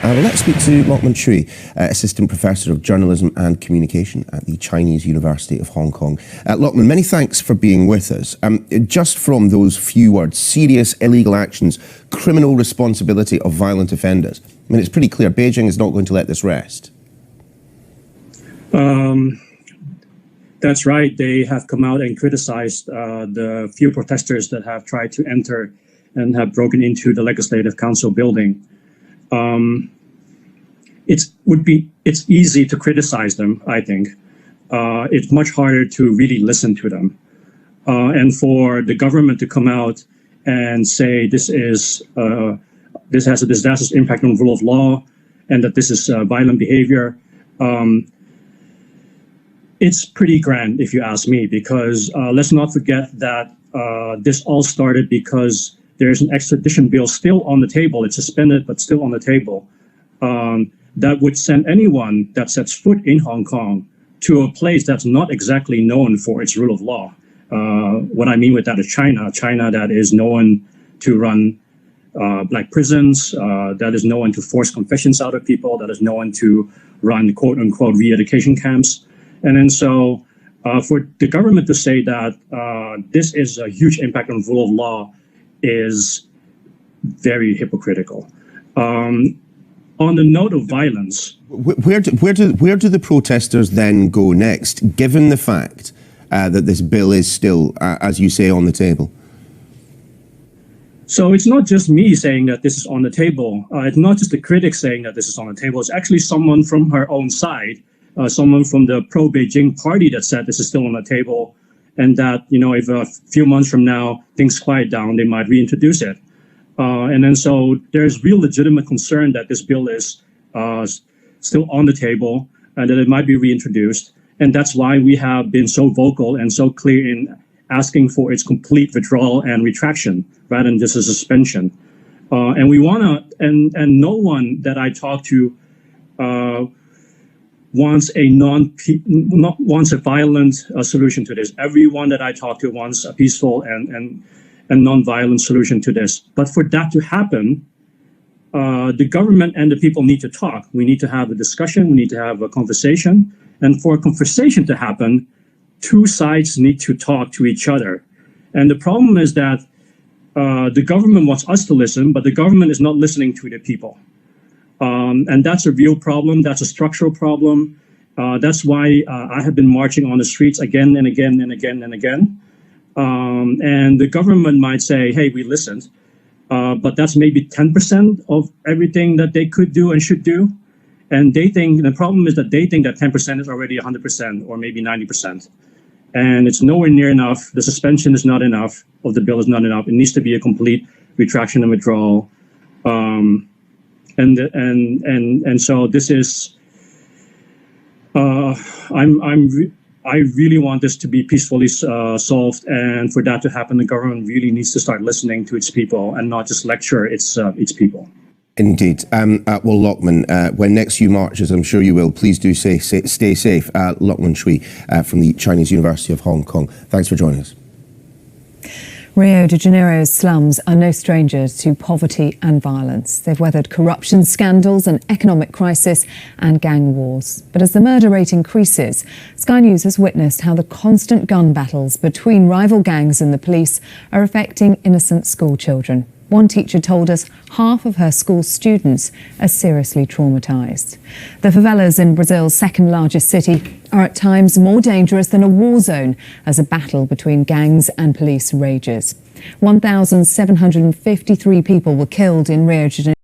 Well, let's speak to Lachlan Chui, Assistant Professor of Journalism and Communication at the Chinese University of Hong Kong. Lachlan, many thanks for being with us. Just from those few words, serious illegal actions, criminal responsibility of violent offenders. I mean, it's pretty clear Beijing is not going to let this rest. That's right. They have come out and criticized the few protesters that have tried to enter and have broken into the Legislative Council building. It's easy to criticize them, I think. It's much harder to really listen to them. And for the government to come out and say this has a disastrous impact on the rule of law and that this is violent behavior, it's pretty grand, if you ask me, because let's not forget that this all started because there's an extradition bill still on the table. It's suspended, but still on the table. That would send anyone that sets foot in Hong Kong to a place that's not exactly known for its rule of law. What I mean with that is China that is known to run black prisons, that is known to force confessions out of people, that is known to run quote-unquote re-education camps. And then so for the government to say that this is a huge impact on rule of law is very hypocritical. On the note of violence, where do the protesters then go next, given the fact that this bill is still, as you say, on the table? So it's not just me saying that this is on the table. It's not just the critics saying that this is on the table. It's actually someone from her own side, someone from the pro-Beijing party that said this is still on the table, and that, you know, if a few months from now things quiet down, they might reintroduce it. And then so there's real legitimate concern that this bill is still on the table and that it might be reintroduced. And that's why we have been so vocal and so clear in asking for its complete withdrawal and retraction rather than just a suspension. And we want to, and no one that I talk to wants a violent solution to this. Everyone that I talk to wants a peaceful and non-violent solution to this. But for that to happen, the government and the people need to talk. We need to have a discussion. We need to have a conversation. And for a conversation to happen, two sides need to talk to each other. And the problem is that the government wants us to listen, but the government is not listening to the people. And that's a real problem. That's a structural problem. That's why I have been marching on the streets again and again and again and again. And the government might say, hey, we listened, but that's maybe 10% of everything that they could do and should do. And they think, the problem is that they think that 10% is already 100% or maybe 90%. And it's nowhere near enough. The suspension is not enough, of the bill is not enough. It needs to be a complete retraction and withdrawal. And so this is, I really want this to be peacefully solved, and for that to happen, the government really needs to start listening to its people and not just lecture its people. Indeed. Well, Lachlan, when next you march, as I'm sure you will, please do stay safe. Lachlan Chui from the Chinese University of Hong Kong. Thanks for joining us. Rio de Janeiro's slums are no stranger to poverty and violence. They've weathered corruption scandals, an economic crisis and gang wars. But as the murder rate increases, Sky News has witnessed how the constant gun battles between rival gangs and the police are affecting innocent school children. One teacher told us half of her school students are seriously traumatised. The favelas in Brazil's second largest city are at times more dangerous than a war zone as a battle between gangs and police rages. 1,753 people were killed in Rio de Janeiro.